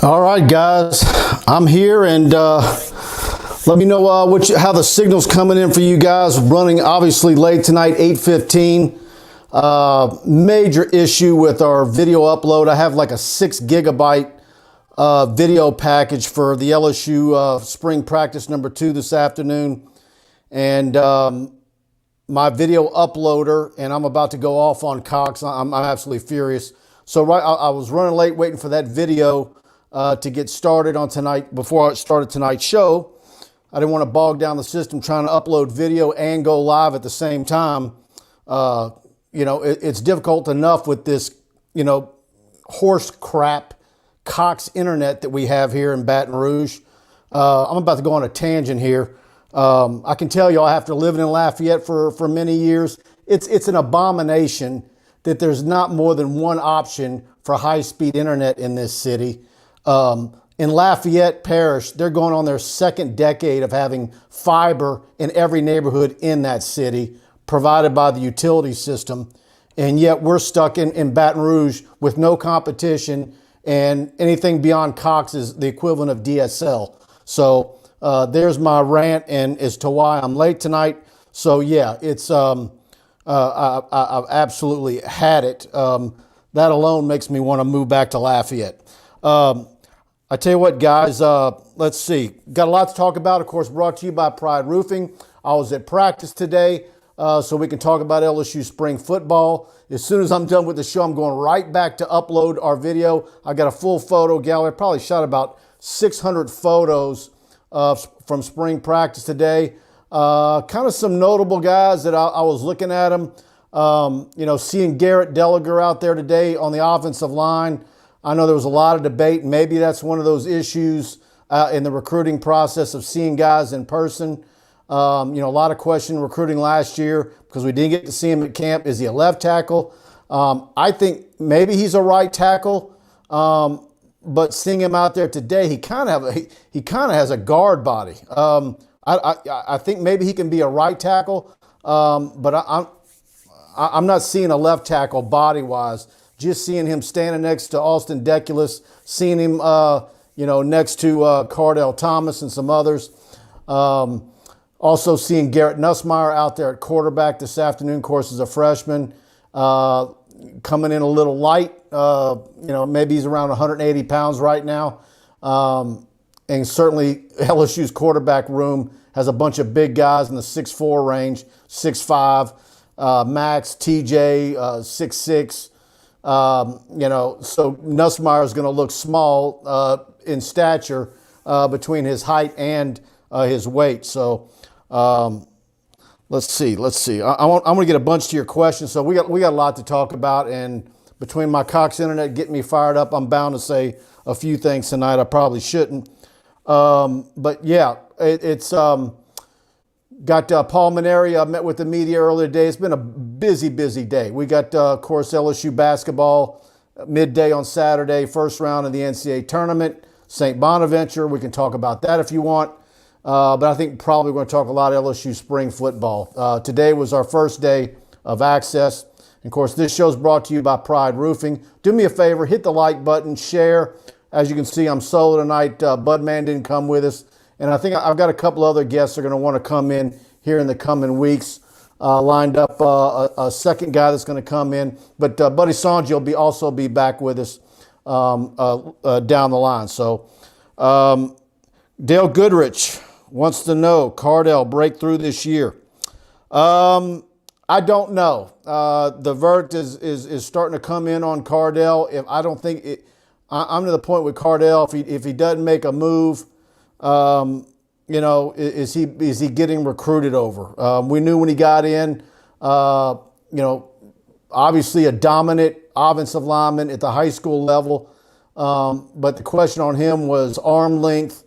All right, guys, I'm here, and let me know how the signal's coming in for you guys. Running obviously late tonight, 8:15. Major issue with our video upload. I have like a 6 gigabyte video package for the LSU spring practice number 2 this afternoon, and my video uploader, and I'm about to go off on Cox. I'm absolutely furious. So I was running late waiting for that video to get started on tonight before I started tonight's show. I didn't want to bog down the system trying to upload video and go live at the same time. It's difficult enough with this, horse crap Cox internet that we have here in Baton Rouge. I'm about to go on a tangent here. I can tell you, after living in Lafayette for many years, it's an abomination that there's not more than one option for high-speed internet in this city. In Lafayette Parish, they're going on their second decade of having fiber in every neighborhood in that city, provided by the utility system. And yet we're stuck in Baton Rouge with no competition, and anything beyond Cox is the equivalent of DSL. So there's my rant and as to why I'm late tonight. So yeah, it's I've absolutely had it. That alone makes me want to move back to Lafayette. I tell you what, guys, let's see. Got a lot to talk about, of course, brought to you by Pride Roofing. I was at practice today, so we can talk about LSU spring football. As soon as I'm done with the show, I'm going right back to upload our video. I got a full photo gallery. I probably shot about 600 photos from spring practice today. Kind of some notable guys that I was looking at them. Seeing Garrett Delliger out there today on the offensive line. I know there was a lot of debate. Maybe that's one of those issues in the recruiting process of seeing guys in person. A lot of question recruiting last year because we didn't get to see him at camp. Is he a left tackle? I think maybe he's a right tackle. But seeing him out there today, he kind of has a guard body. I think maybe he can be a right tackle, but I'm not seeing a left tackle body wise. Just seeing him standing next to Austin Deculus, seeing him, next to Cardell Thomas and some others. Also seeing Garrett Nussmeier out there at quarterback this afternoon, of course, as a freshman, coming in a little light. Maybe he's around 180 pounds right now. And certainly LSU's quarterback room has a bunch of big guys in the 6'4" range, 6'5", Max, TJ, 6'6". So Nussmeier is going to look small in stature between his height and his weight. So let's see. I'm going to get a bunch to your questions. So we got a lot to talk about, and between my Cox internet getting me fired up, I'm bound to say a few things tonight I probably shouldn't. But yeah, it's got Paul Maneri. I met with the media earlier today. It's been a busy day. We got, of course, LSU basketball midday on Saturday, first round of the NCAA tournament, St. Bonaventure. We can talk about that if you want. But I think probably we're going to talk a lot of LSU spring football. Today was our first day of access. And of course, this show is brought to you by Pride Roofing. Do me a favor, hit the like button, share. As you can see, I'm solo tonight. Budman didn't come with us. And I think I've got a couple other guests that are going to want to come in here in the coming weeks. Lined up a second guy that's going to come in. But Buddy Sanji will also be back with us down the line. So Dale Goodrich wants to know, Cardell breakthrough this year. I don't know. The verdict is starting to come in on Cardell. I'm to the point with Cardell, if he doesn't make a move, is he getting recruited over? We knew when he got in, obviously a dominant offensive lineman at the high school level. But the question on him was arm length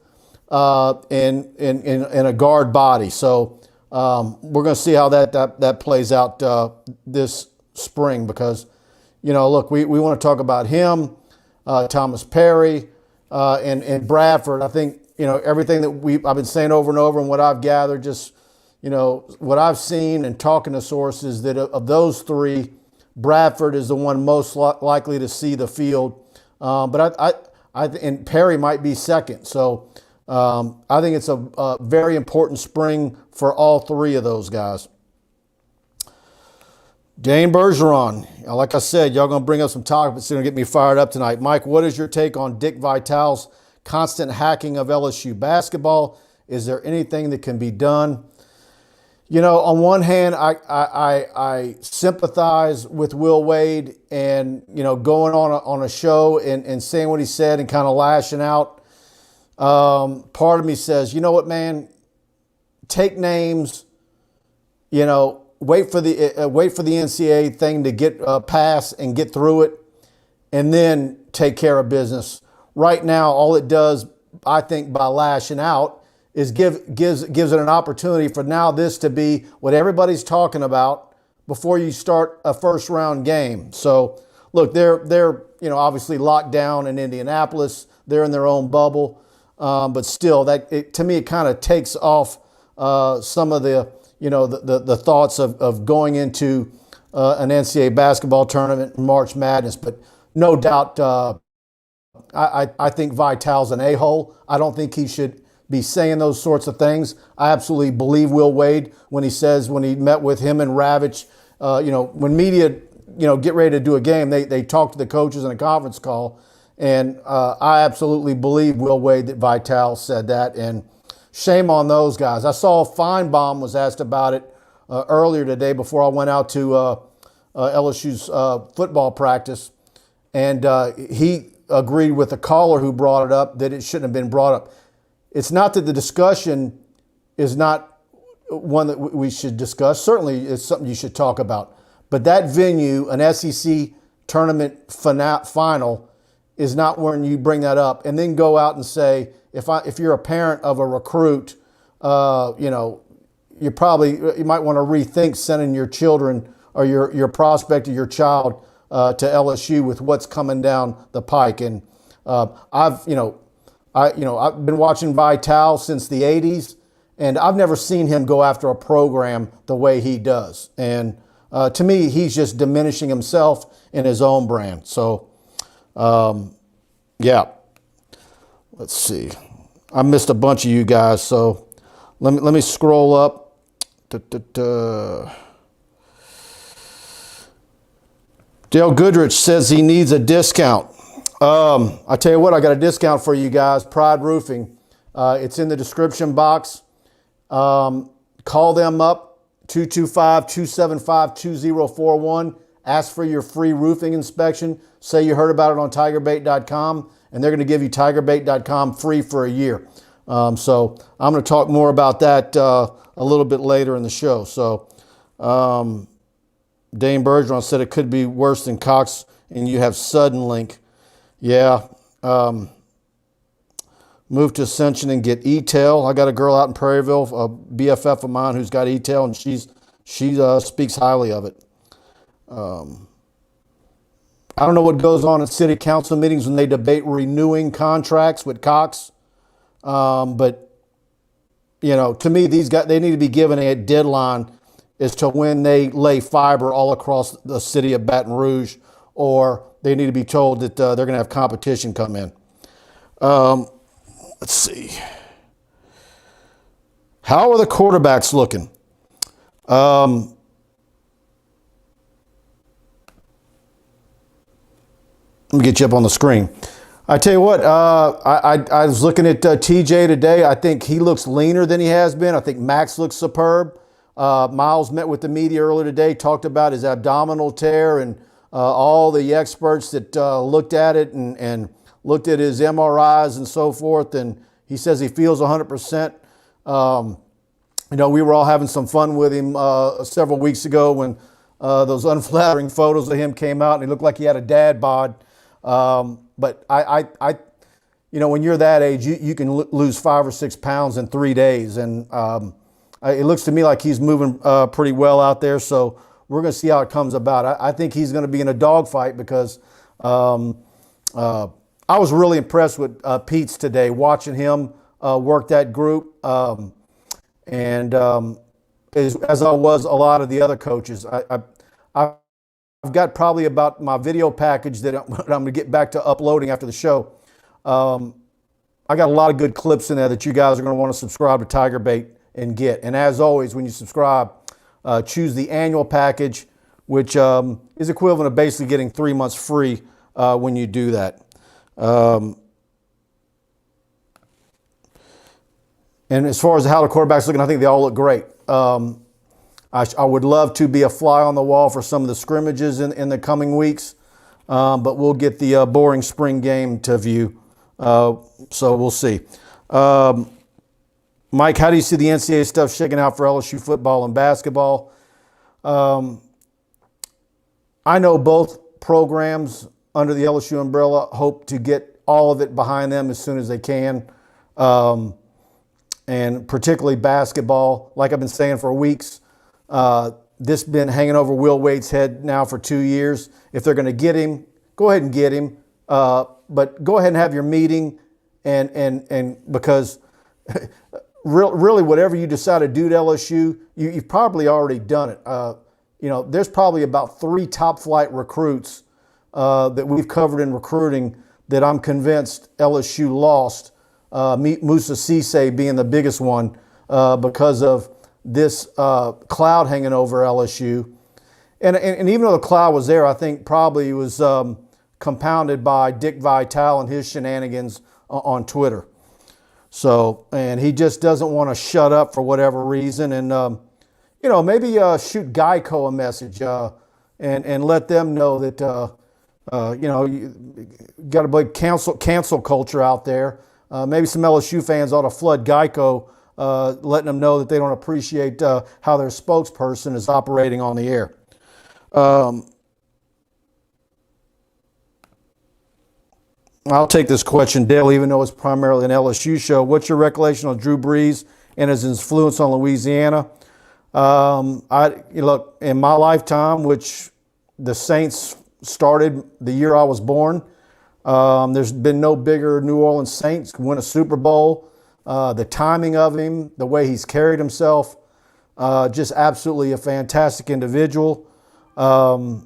and a guard body. So we're going to see how that plays out this spring because, look, we want to talk about him, Thomas Perry, and Bradford. I think, everything that I've been saying over and over and what I've gathered, just, what I've seen and talking to sources, that of those three, Bradford is the one most likely to see the field. But and Perry might be second. So I think it's a very important spring for all three of those guys. Dane Bergeron, like I said, y'all going to bring up some topics that's going to get me fired up tonight. Mike, what is your take on Dick Vitale's constant hacking of LSU basketball? Is there anything that can be done? You know, on one hand, I sympathize with Will Wade and, you know, going on a show and saying what he said and kind of lashing out. Part of me says, you know what, man, take names, you know, wait for the NCAA thing to get passed and get through it, and then take care of business. Right now, all it does, I think, by lashing out, is gives it an opportunity for now this to be what everybody's talking about before you start a first round game. So look, they're you know, obviously locked down in Indianapolis. They're in their own bubble, but still, to me it kind of takes off some of the, you know, the thoughts of going into an NCAA basketball tournament, March Madness. But no doubt, I think Vitale's an a-hole. I don't think he should be saying those sorts of things. I absolutely believe Will Wade when he says, when he met with him and Ravitch, you know, when media, you know, get ready to do a game, they talk to the coaches in a conference call. And I absolutely believe Will Wade that Vitale said that. And shame on those guys. I saw Feinbaum was asked about it earlier today before I went out to LSU's football practice. And he agreed with the caller who brought it up that it shouldn't have been brought up. It's not that the discussion is not one that we should discuss. Certainly it's something you should talk about. But that venue, an SEC tournament final, is not when you bring that up and then go out and say, if you're a parent of a recruit, you know, you might want to rethink sending your children or your prospect or your child to LSU with what's coming down the pike. And I've been watching Vitale since the 80s, and I've never seen him go after a program the way he does. And to me, he's just diminishing himself in his own brand. So, yeah. Let's see. I missed a bunch of you guys, so let me scroll up. Dale Goodrich says he needs a discount. I tell you what, I got a discount for you guys. Pride Roofing. It's in the description box. Call them up, 225-275-2041. Ask for your free roofing inspection. Say you heard about it on TigerBait.com, and they're going to give you TigerBait.com free for a year. So I'm going to talk more about that a little bit later in the show. So Dane Bergeron said it could be worse than Cox, and you have Sudden Link. Yeah. Move to Ascension and get E-Tail. I got a girl out in Prairieville, a BFF of mine who's got E-Tail, and she speaks highly of it. I don't know what goes on at city council meetings when they debate renewing contracts with Cox. But, you know, to me, these guys, they need to be given a deadline as to when they lay fiber all across the city of Baton Rouge, or they need to be told that they're going to have competition come in. Let's see. How are the quarterbacks looking? Let me get you up on the screen. I tell you what, I was looking at TJ today. I think he looks leaner than he has been. I think Max looks superb. Miles met with the media earlier today, talked about his abdominal tear, and all the experts that looked at it and looked at his MRIs and so forth, and he says he feels 100%. You know, we were all having some fun with him several weeks ago when those unflattering photos of him came out, and he looked like he had a dad bod. But you know, when you're that age, you can lose 5 or 6 pounds in 3 days, and it looks to me like he's moving pretty well out there. So we're going to see how it comes about. I think he's going to be in a dogfight because I was really impressed with Pete's today, watching him work that group, and as I was a lot of the other coaches. I've got probably about my video package that I'm going to get back to uploading after the show. I got a lot of good clips in there that you guys are going to want to subscribe to TigerBait and get. And as always, when you subscribe, choose the annual package, which is equivalent of basically getting 3 months free when you do that. And as far as how the quarterback's looking, I think they all look great. I would love to be a fly on the wall for some of the scrimmages in the coming weeks, but we'll get the boring spring game to view. So we'll see. Mike, how do you see the NCAA stuff shaking out for LSU football and basketball? I know both programs under the LSU umbrella hope to get all of it behind them as soon as they can. And particularly basketball, like I've been saying for weeks, this been hanging over Will Wade's head now for 2 years. If they're going to get him, go ahead and get him. But go ahead and have your meeting, and because really whatever you decide to do at LSU, you've probably already done it. There's probably about 3 top flight recruits that we've covered in recruiting that I'm convinced LSU lost. Musa Cisse being the biggest one because of this cloud hanging over LSU. And even though the cloud was there, I think probably it was compounded by Dick Vitale and his shenanigans on Twitter. So, and he just doesn't want to shut up for whatever reason. And, maybe shoot Geico a message and let them know that, you got a big cancel culture out there. Maybe some LSU fans ought to flood Geico, letting them know that they don't appreciate how their spokesperson is operating on the air. I'll take this question, Dale, even though it's primarily an LSU show. What's your recollection on Drew Brees and his influence on Louisiana? Look, in my lifetime, which the Saints started the year I was born, there's been no bigger New Orleans Saints win a Super Bowl. The timing of him, the way he's carried himself, just absolutely a fantastic individual. I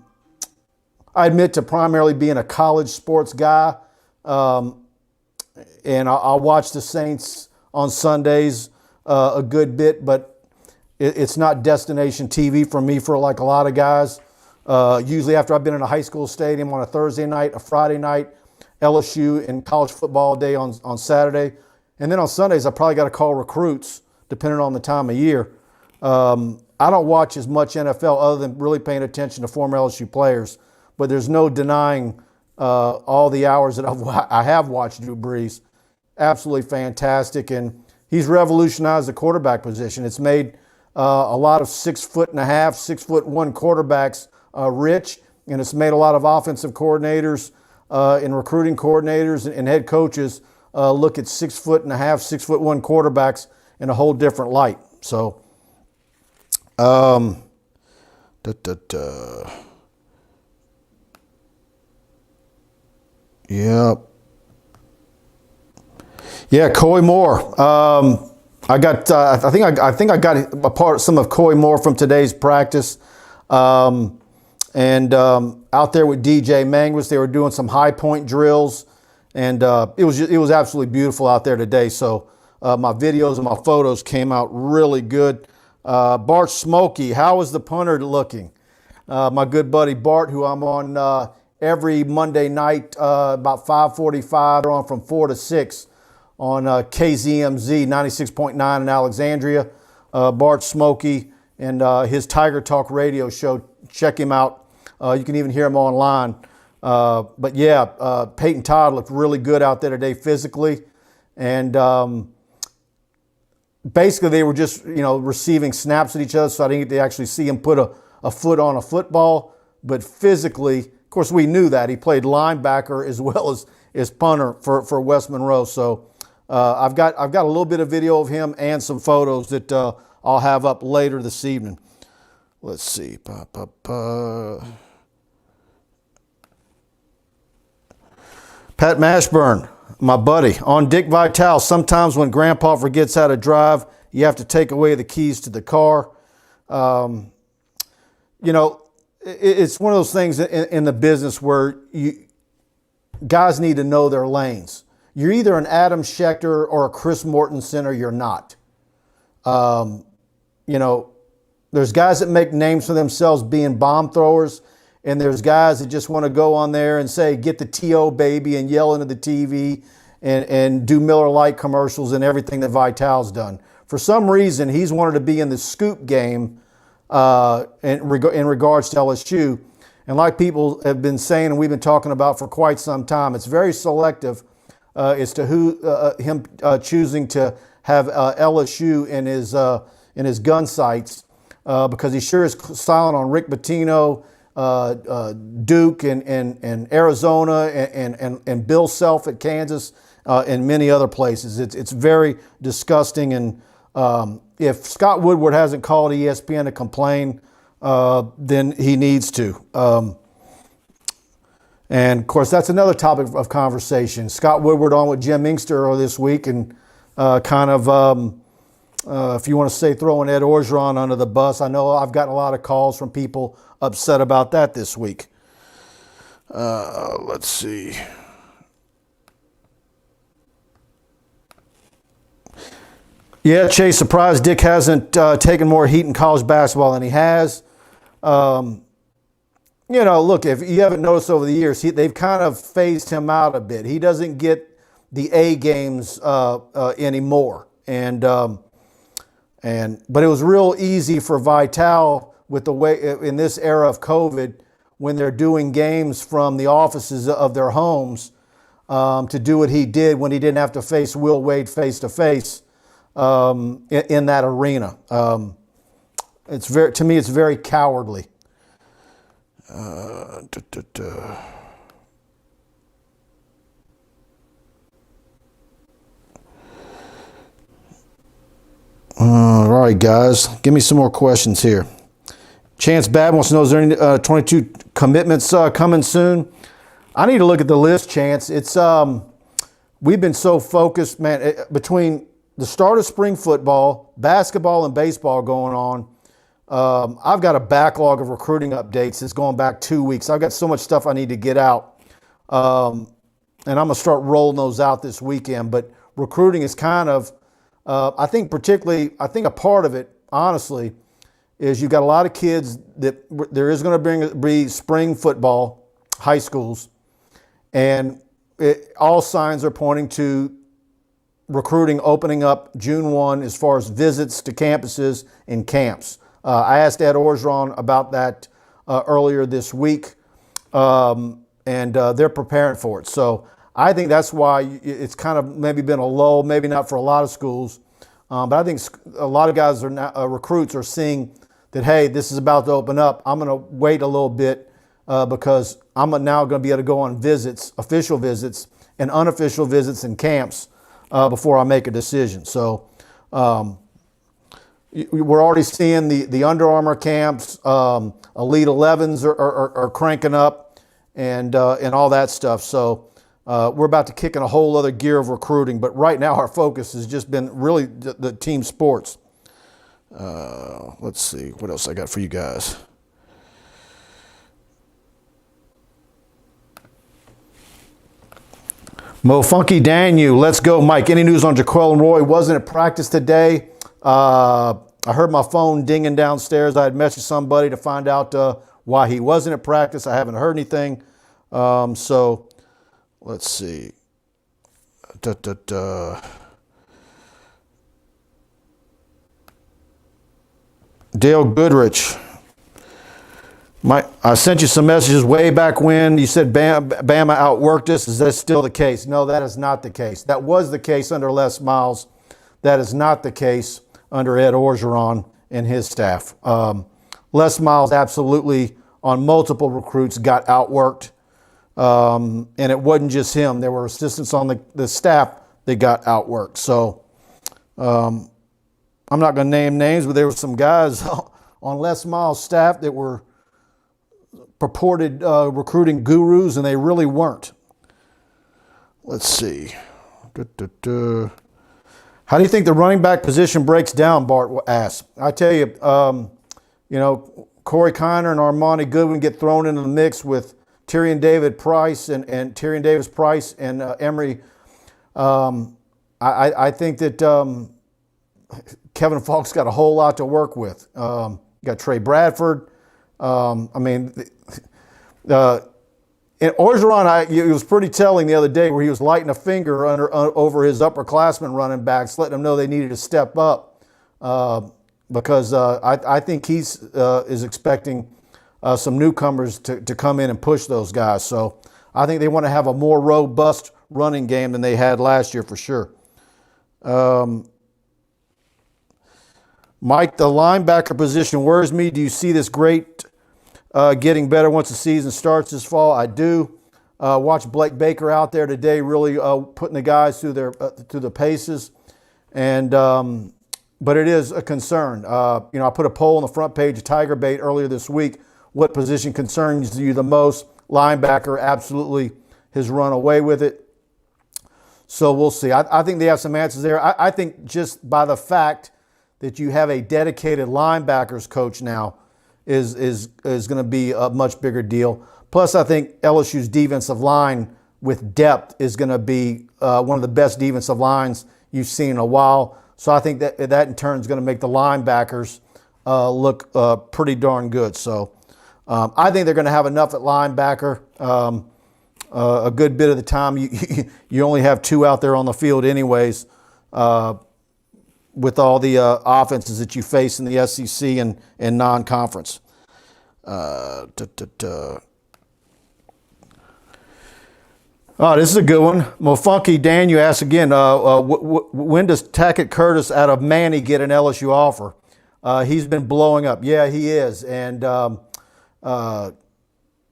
admit to primarily being a college sports guy, and I'll watch the Saints on Sundays a good bit, but it's not destination TV for me for like a lot of guys. Usually after I've been in a high school stadium on a Thursday night, a Friday night, LSU and college football day on Saturday. And then on Sundays, I probably got to call recruits, depending on the time of year. I don't watch as much NFL other than really paying attention to former LSU players. But there's no denying all the hours that I have watched Drew Brees. Absolutely fantastic. And he's revolutionized the quarterback position. It's made a lot of 6'1", 6'1" quarterbacks rich. And it's made a lot of offensive coordinators and recruiting coordinators and head coaches look at 6'1", 6'1" quarterbacks in a whole different light. So, yeah, Coy Moore. I got. I think I got some of Coy Moore from today's practice. And out there with DJ Mangus, they were doing some high point drills, and it was absolutely beautiful out there today. So my videos and my photos came out really good. Bart Schmolke, how is the punter looking? My good buddy Bart, who I'm on every Monday night about 5:45, on from 4 to 6 on KZMZ 96.9 in Alexandria. Bart Schmolke and his Tiger Talk radio show. Check him out. You can even hear him online. But yeah, Peyton Todd looked really good out there today physically. And basically they were just, receiving snaps at each other. So I didn't get to actually see him put a foot on a football. But physically, of course, we knew that. He played linebacker as well as punter for West Monroe. So I've got a little bit of video of him and some photos that I'll have up later this evening. Let's see. Pat Mashburn, my buddy, on Dick Vitale. Sometimes when Grandpa forgets how to drive, you have to take away the keys to the car. It's one of those things in the business where guys need to know their lanes. you're either an Adam Schechter or a Chris Mortensen or you're not. There's guys that make names for themselves being bomb throwers, and there's guys that just want to go on there and say, get the T.O. baby, and yell into the TV and do Miller Lite commercials and everything that Vitale's done. For some reason, he's wanted to be in the scoop game in regards to LSU. And like people have been saying and we've been talking about for quite some time, it's very selective as to who him choosing to have LSU in his gun sights because he sure is silent on Rick Pitino, Duke and Arizona and Bill Self at Kansas and many other places. It's very disgusting. And if Scott Woodward hasn't called ESPN to complain, then he needs to. And of course, that's another topic of conversation. Scott Woodward on with Jim Inkster earlier this week, and if you want to say throwing Ed Orgeron under the bus, I know I've gotten a lot of calls from people upset about that this week. Let's see. Yeah, Chase, surprised Dick hasn't taken more heat in college basketball than he has. Look, if you haven't noticed over the years, they've kind of phased him out a bit. He doesn't get the A games anymore. But it was real easy for Vitale with the way in this era of COVID, when they're doing games from the offices of their homes, to do what he did when he didn't have to face Will Wade face to face in that arena. To me, it's very cowardly. All right, guys, give me some more questions here. Chance Babin wants to know, is there any 22 commitments coming soon? I need to look at the list, Chance. It's we've been so focused, man, between the start of spring football, basketball, and baseball going on. I've got a backlog of recruiting updates that's going back 2 weeks. I've got so much stuff I need to get out. And I'm going to start rolling those out this weekend. But recruiting is kind of, I think a part of it, honestly, is you've got a lot of kids that there is going to be spring football, high schools, and all signs are pointing to recruiting opening up June 1 as far as visits to campuses and camps. I asked Ed Orgeron about that earlier this week, and they're preparing for it. So I think that's why it's kind of maybe been a lull, maybe not for a lot of schools, but I think a lot of guys are now, recruits are seeing that, hey, this is about to open up. I'm going to wait a little bit because I'm now going to be able to go on visits, official visits, and unofficial visits and camps before I make a decision. So we're already seeing the Under Armour camps, Elite 11s are cranking up, and all that stuff. So we're about to kick in a whole other gear of recruiting. But right now our focus has just been really the team sports. Let's see what else I got for you guys. Mo Funky Daniel, let's go, Mike. Any news on Jaquel Roy? Wasn't at practice today. I heard my phone dinging downstairs. I had messaged somebody to find out why he wasn't at practice. I haven't heard anything. So let's see. Dale Goodrich. I sent you some messages way back when. You said Bama outworked us. Is that still the case? No, that is not the case. That was the case under Les Miles. That is not the case under Ed Orgeron and his staff. Les Miles absolutely, on multiple recruits, got outworked. And it wasn't just him. There were assistants on the staff that got outworked. So I'm not going to name names, but there were some guys on Les Miles' staff that were purported recruiting gurus, and they really weren't. Let's see. How do you think the running back position breaks down, Bart asked. I tell you, Corey Kiner and Armani Goodwin get thrown into the mix with Tyrion Davis Price and Emory I think that Kevin Falk's got a whole lot to work with. You got Trey Bradford. And Bergeron, it was pretty telling the other day where he was lighting a finger over his upperclassmen running backs, letting them know they needed to step up because I think he's is expecting some newcomers to come in and push those guys. So I think they want to have a more robust running game than they had last year for sure. Mike, the linebacker position worries me. Do you see this great getting better once the season starts this fall? I do. Watch Blake Baker out there today, really putting the guys through the paces, and but it is a concern. I put a poll on the front page of TigerBait earlier this week. What position concerns you the most? Linebacker absolutely has run away with it. So we'll see. I think they have some answers there. I think just by the fact that you have a dedicated linebackers coach now is going to be a much bigger deal. Plus, I think LSU's defensive line with depth is going to be one of the best defensive lines you've seen in a while. So I think that in turn is going to make the linebackers look pretty darn good. So I think they're going to have enough at linebacker. A good bit of the time, you only have two out there on the field anyways, with all the offenses that you face in the SEC and non-conference. Oh, this is a good one. Mofunky Dan, you asked again, when does Tackett Curtis out of Manny get an LSU offer? He's been blowing up. Yeah, he is. And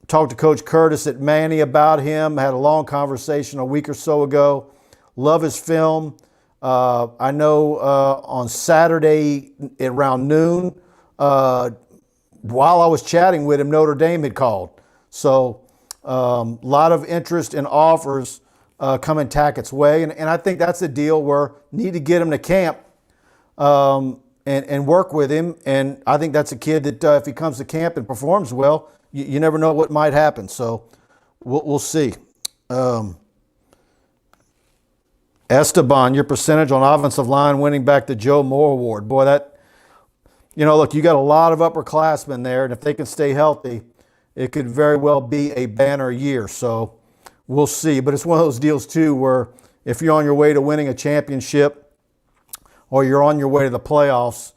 talked to Coach Curtis at Manny about him, had a long conversation a week or so ago. Love his film. I know on Saturday around noon, while I was chatting with him, Notre Dame had called. So a lot of interest and offers coming Tackett's way. And I think that's a deal where need to get him to camp and work with him. And I think that's a kid that if he comes to camp and performs well, you never know what might happen. So we'll see. Esteban, your percentage on offensive line winning back the Joe Moore Award. Boy, look, you got a lot of upperclassmen there, and if they can stay healthy, it could very well be a banner year. So we'll see. But it's one of those deals, too, where if you're on your way to winning a championship or you're on your way to the playoffs,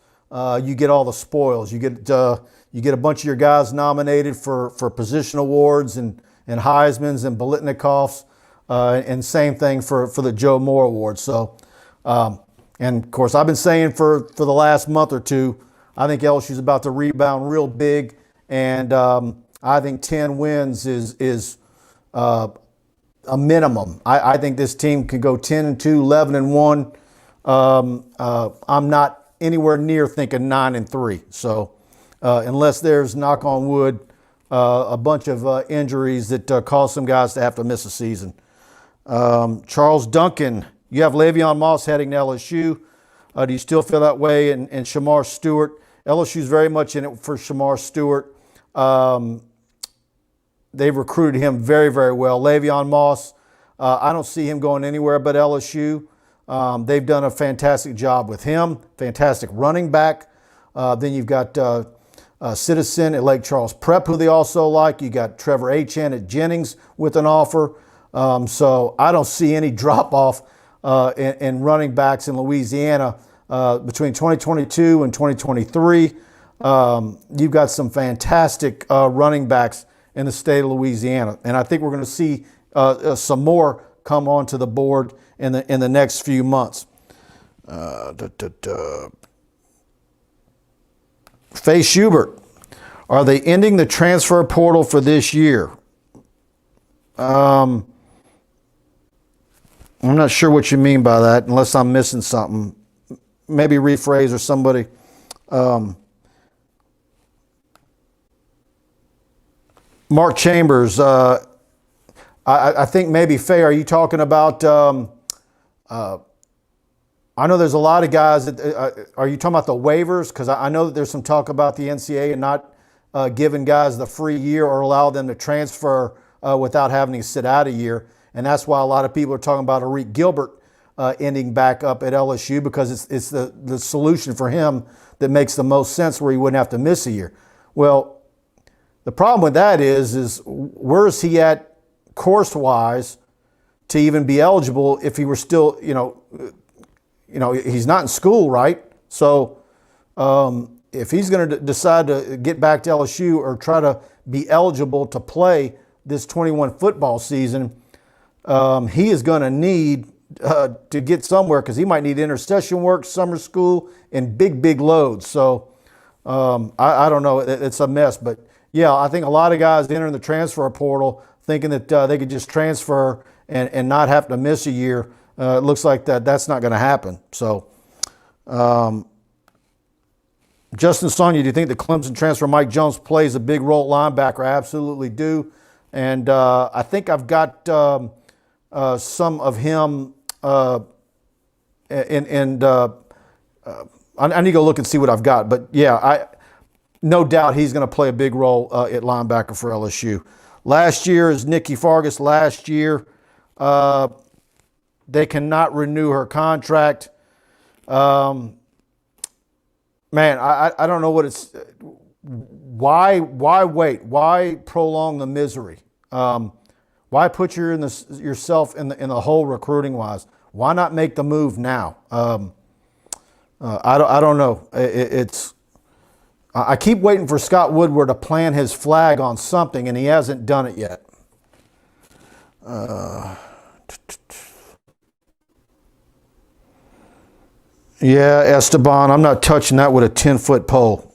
you get all the spoils. You get a bunch of your guys nominated for position awards and Heismans and Biletnikoffs. And same thing for the Joe Moore Award. So, and of course, I've been saying for the last month or two, I think LSU's about to rebound real big, and I think 10 wins is a minimum. I think this team can go 10-2, 11-1. I'm not anywhere near thinking 9-3. So, unless there's, knock on wood, a bunch of injuries that cause some guys to have to miss a season. Charles Duncan, you have Le'Veon Moss heading to LSU. Do you still feel that way? And Shamar Stewart, LSU's very much in it for Shamar Stewart. They've recruited him very, very well. Le'Veon Moss, I don't see him going anywhere but LSU. They've done a fantastic job with him, fantastic running back. Then you've got Citizen at Lake Charles Prep, who they also like. You got Trevor Achane at Jennings with an offer. So I don't see any drop-off in running backs in Louisiana between 2022 and 2023. You've got some fantastic running backs in the state of Louisiana, and I think we're going to see some more come onto the board in the next few months. Faye Schubert, are they ending the transfer portal for this year? I'm not sure what you mean by that, unless I'm missing something. Maybe rephrase or somebody. Mark Chambers, I think maybe, Faye, are you talking about, I know there's a lot of guys that, are you talking about the waivers? Because I know that there's some talk about the NCAA and not giving guys the free year or allow them to transfer without having to sit out a year. And that's why a lot of people are talking about Arik Gilbert ending back up at LSU because it's the solution for him that makes the most sense where he wouldn't have to miss a year. Well, the problem with that is where is he at course-wise to even be eligible if he were still, he's not in school, right? So if he's going to decide to get back to LSU or try to be eligible to play this 21 football season, he is going to need to get somewhere because he might need intercession work, summer school, and big loads. So I don't know. It's a mess. But, yeah, I think a lot of guys entering the transfer portal thinking that they could just transfer and not have to miss a year. It looks like that's not going to happen. So, Justin Sonnier, do you think the Clemson transfer Mike Jones plays a big role at linebacker? I absolutely do. And I think I've got some of him I need to go look and see what I've got. But, yeah, no doubt he's going to play a big role at linebacker for LSU. Last year is Nikki Fargas. Last year, they cannot renew her contract. Man, I don't know what it's. Why wait? Why prolong the misery? Why put yourself in the hole recruiting wise? Why not make the move now? I don't know. I keep waiting for Scott Woodward to plant his flag on something, and he hasn't done it yet. Yeah, Esteban, I'm not touching that with a 10-foot pole.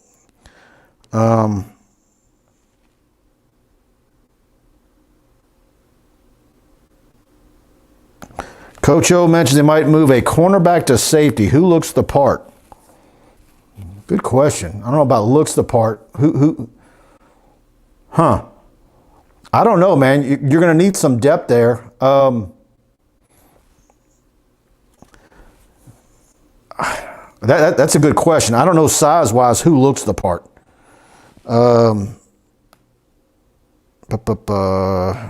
Coach O mentions they might move a cornerback to safety. Who looks the part? Good question. I don't know about looks the part. Who? Huh. I don't know, man. You're going to need some depth there. That's a good question. I don't know size-wise who looks the part. All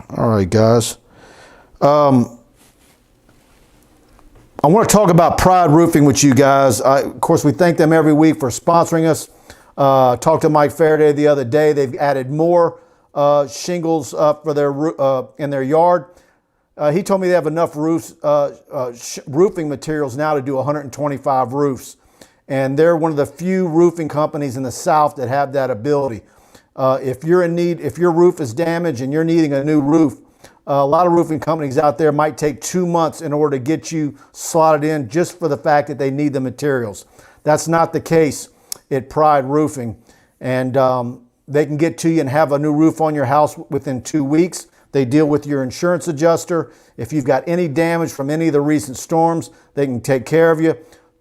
right, guys. I want to talk about Pride Roofing with you guys. Of course, we thank them every week for sponsoring us. Talked to Mike Faraday the other day. They've added more shingles for their in their yard. He told me they have enough roofs, roofing materials now to do 125 roofs. And they're one of the few roofing companies in the South that have that ability. If you're in need, if your roof is damaged and you're needing a new roof, a lot of roofing companies out there might take 2 months in order to get you slotted in just for the fact that they need the materials. That's not the case at Pride Roofing. And they can get to you and have a new roof on your house within 2 weeks. They deal with your insurance adjuster. If you've got any damage from any of the recent storms, they can take care of you.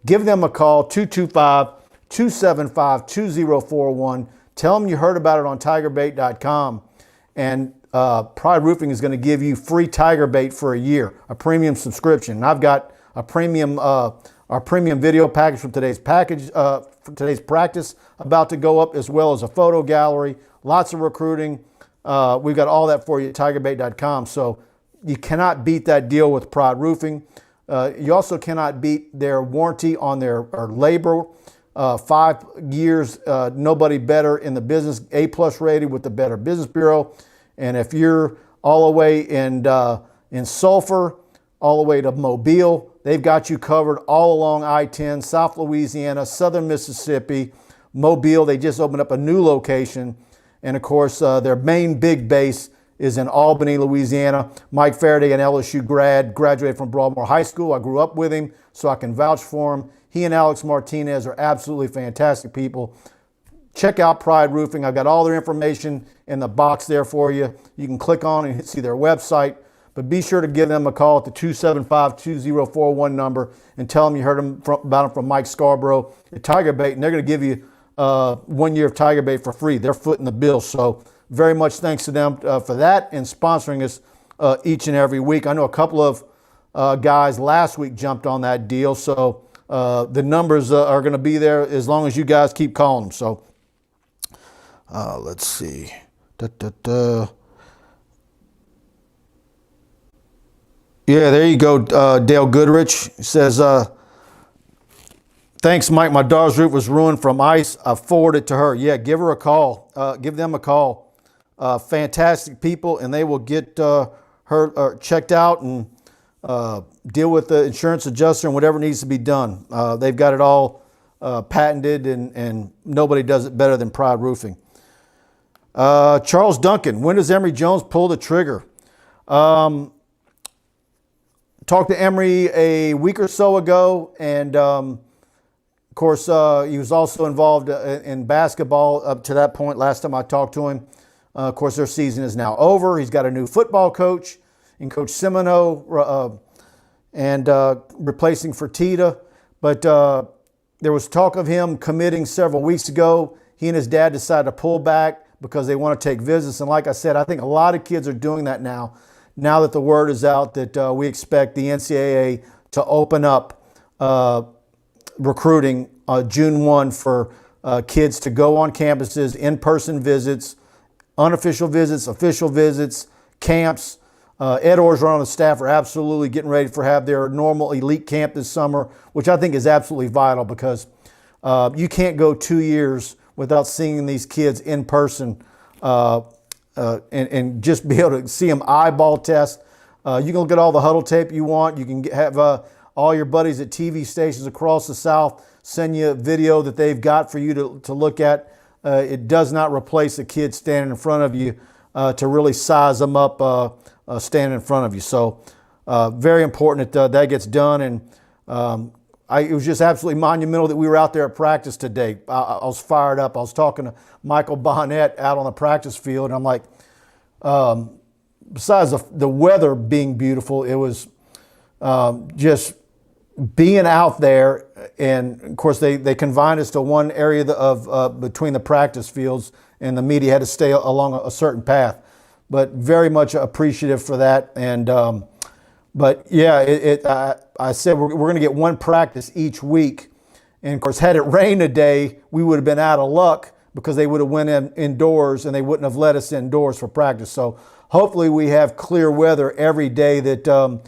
Give them a call, 225-275-2041. Tell them you heard about it on TigerBait.com. And Pride Roofing is going to give you free TigerBait for a year, a premium subscription. And I've got a premium, our premium video package from today's practice about to go up, as well as a photo gallery, lots of recruiting. We've got all that for you at TigerBait.com. So you cannot beat that deal with Pride Roofing. You also cannot beat their warranty on their labor. 5 years, nobody better in the business, A+ rated with the Better Business Bureau. And if you're all the way in Sulphur, all the way to Mobile, they've got you covered all along I-10, South Louisiana, Southern Mississippi, Mobile. They just opened up a new location. And of course, their main big base is in Albany, Louisiana. Mike Faraday, an LSU grad, graduated from Broadmoor High School. I grew up with him, so I can vouch for him. He and Alex Martinez are absolutely fantastic people. Check out Pride Roofing. I've got all their information in the box there for you. You can click on and see their website. But be sure to give them a call at the 275-2041 number and tell them you heard about them from Mike Scarborough at TigerBait, and they're going to give you 1 year of TigerBait for free. They're footing the bill. So very much thanks to them for that and sponsoring us each and every week. I know a couple of guys last week jumped on that deal. So the numbers are going to be there as long as you guys keep calling them. So let's see. Yeah, there you go. Dale Goodrich says, thanks, Mike. My daughter's roof was ruined from ice. I forwarded it to her. Yeah, give her a call. Give them a call. Fantastic people, and they will get her checked out and deal with the insurance adjuster and whatever needs to be done. They've got it all patented, and nobody does it better than Pride Roofing. Charles Duncan, when does Emory Jones pull the trigger? Talked to Emory a week or so ago, and of course, he was also involved in basketball up to that point. Last time I talked to him, of course, their season is now over. He's got a new football coach in Coach Semino, and replacing Fertitta. But there was talk of him committing several weeks ago. He and his dad decided to pull back because they want to take visits. And like I said, I think a lot of kids are doing that now that the word is out that we expect the NCAA to open up recruiting June 1 for kids to go on campuses, in-person visits, unofficial visits, official visits, camps. Ed Orgeron and the staff are absolutely getting ready for have their normal elite camp this summer, which I think is absolutely vital because you can't go 2 years without seeing these kids in person and just be able to see them eyeball test. You can look at all the huddle tape you want. You can have all your buddies at TV stations across the South send you a video that they've got for you to look at. It does not replace a kid standing in front of you to really size them up standing in front of you. So very important that that gets done. And it was just absolutely monumental that we were out there at practice today. I was fired up. I was talking to Michael Bonnet out on the practice field, and I'm like, besides the weather being beautiful, it was just being out there. And of course, they confined us to one area of between the practice fields, and the media had to stay along a certain path. But very much appreciative for that. And but yeah, I said we're going to get one practice each week. And of course, had it rained a day, we would have been out of luck because they would have went indoors and they wouldn't have let us indoors for practice. So hopefully we have clear weather every day that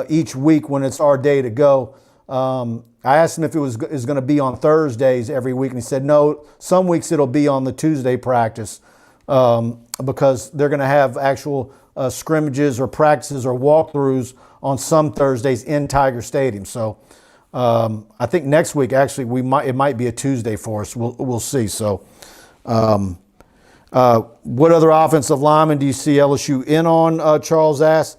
each week when it's our day to go. I asked him if it was going to be on Thursdays every week, and he said no. Some weeks it'll be on the Tuesday practice because they're going to have actual scrimmages or practices or walkthroughs on some Thursdays in Tiger Stadium. So I think next week actually it might be a Tuesday for us. We'll see. So what other offensive linemen do you see LSU in on? Charles asked.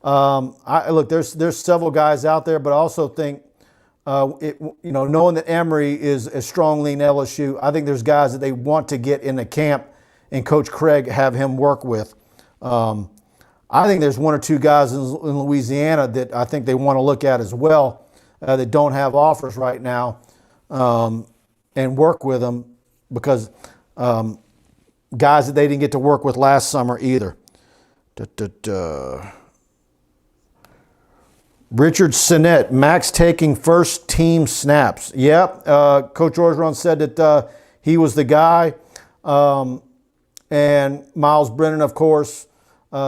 Look, there's several guys out there, but I also think knowing that Emory is as strongly in LSU, I think there's guys that they want to get in the camp and Coach Craig have him work with. I think there's one or two guys in Louisiana that I think they want to look at as well that don't have offers right now and work with them because guys that they didn't get to work with last summer either. Richard Senette, Max taking first team snaps. Yep, Coach Orgeron said that he was the guy. And Miles Brennan, of course,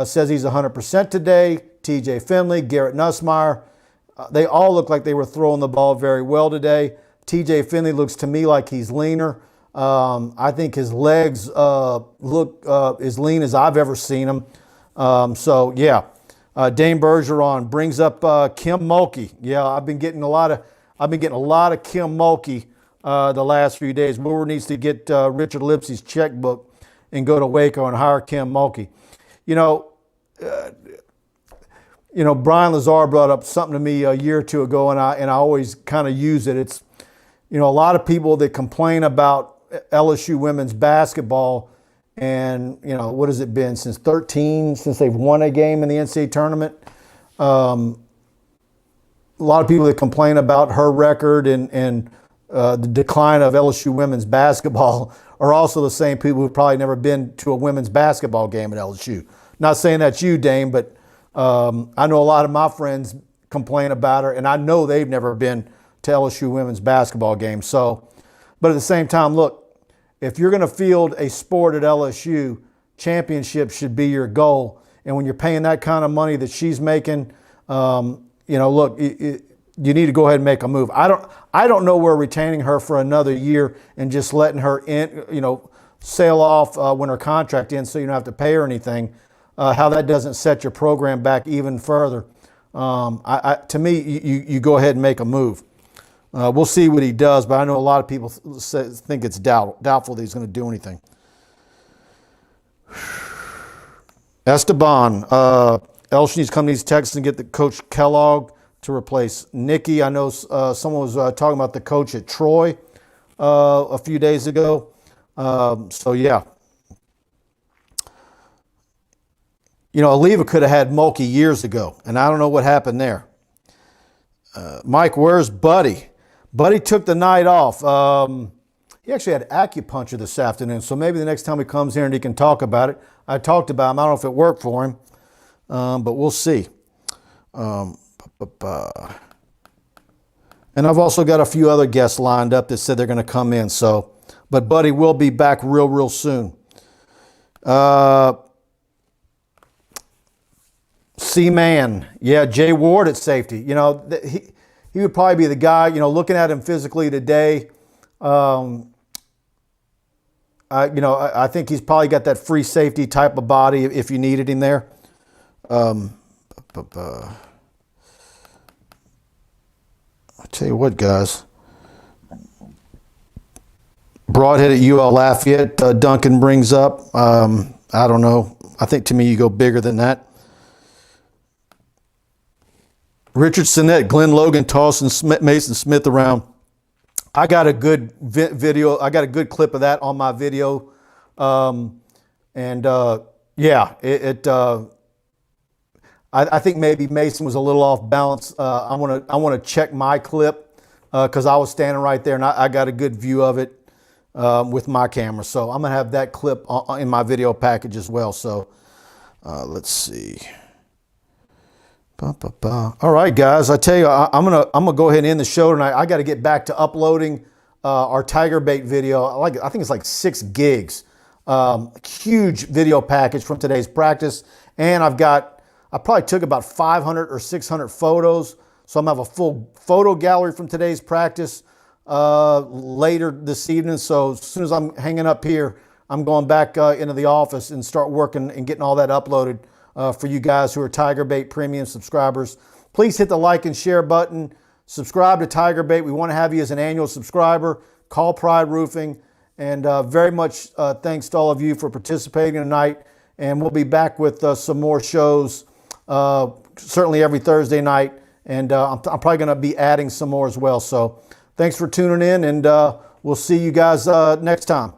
says he's 100% today. TJ Finley, Garrett Nussmeier, they all look like they were throwing the ball very well today. TJ Finley looks to me like he's leaner. I think his legs look as lean as I've ever seen them. So yeah, Dane Bergeron brings up Kim Mulkey. Yeah, I've been getting a lot of Kim Mulkey the last few days. Moore needs to get Richard Lipsey's checkbook and go to Waco and hire Kim Mulkey. Brian Lazar brought up something to me a year or two ago, and I always kind of use it. It's, a lot of people that complain about LSU women's basketball, and what has it been since they've won a game in the NCAA tournament. A lot of people that complain about her record and the decline of LSU women's basketball are also the same people who've probably never been to a women's basketball game at LSU. Not saying that's you, Dane, but I know a lot of my friends complain about her, and I know they've never been to LSU women's basketball games. So, but at the same time, look, if you're going to field a sport at LSU, championship should be your goal. And when you're paying that kind of money that she's making, You know, look, you need to go ahead and make a move. I don't know where retaining her for another year and just letting her in, you know, sail off when her contract ends so you don't have to pay her anything, how that doesn't set your program back even further. To me, you go ahead and make a move. We'll see what he does, but I know a lot of people think it's doubtful that he's going to do anything. Esteban, Elshney's come to East Texas and get the coach Kellogg to replace Nikki. I know someone was talking about the coach at Troy a few days ago. So yeah. You know, Oliva could have had Mulkey years ago, and I don't know what happened there. Mike, where's Buddy? Buddy took the night off. He actually had acupuncture this afternoon, so maybe the next time he comes here and he can talk about it. I talked about him. I don't know if it worked for him, but we'll see. And I've also got a few other guests lined up that said they're going to come in. So, but Buddy will be back real soon. C-Man, yeah, Jay Ward at safety. You know, he would probably be the guy. You know, looking at him physically today, I think he's probably got that free safety type of body if you needed him there. I tell you what, guys. Broadhead at UL Lafayette, Duncan brings up. I don't know. I think to me you go bigger than that. Richard Senette, Glen Logan, tossing Mason Smith around. I got a good video. I got a good clip of that on my video. Yeah, I think maybe Mason was a little off balance. I want to check my clip because I was standing right there and I got a good view of it with my camera. So I'm gonna have that clip in my video package as well. So let's see. All right, guys. I tell you, I'm gonna go ahead and end the show tonight. I got to get back to uploading our TigerBait video. I think it's like 6 gigs. Huge video package from today's practice, and I probably took about 500 or 600 photos. So I'm gonna have a full photo gallery from today's practice later this evening. So as soon as I'm hanging up here, I'm going back into the office and start working and getting all that uploaded. For you guys who are TigerBait Premium subscribers. Please hit the like and share button. Subscribe to TigerBait. We want to have you as an annual subscriber. Call Pride Roofing. And very much thanks to all of you for participating tonight. And we'll be back with some more shows, certainly every Thursday night. And I'm probably going to be adding some more as well. So thanks for tuning in, and we'll see you guys next time.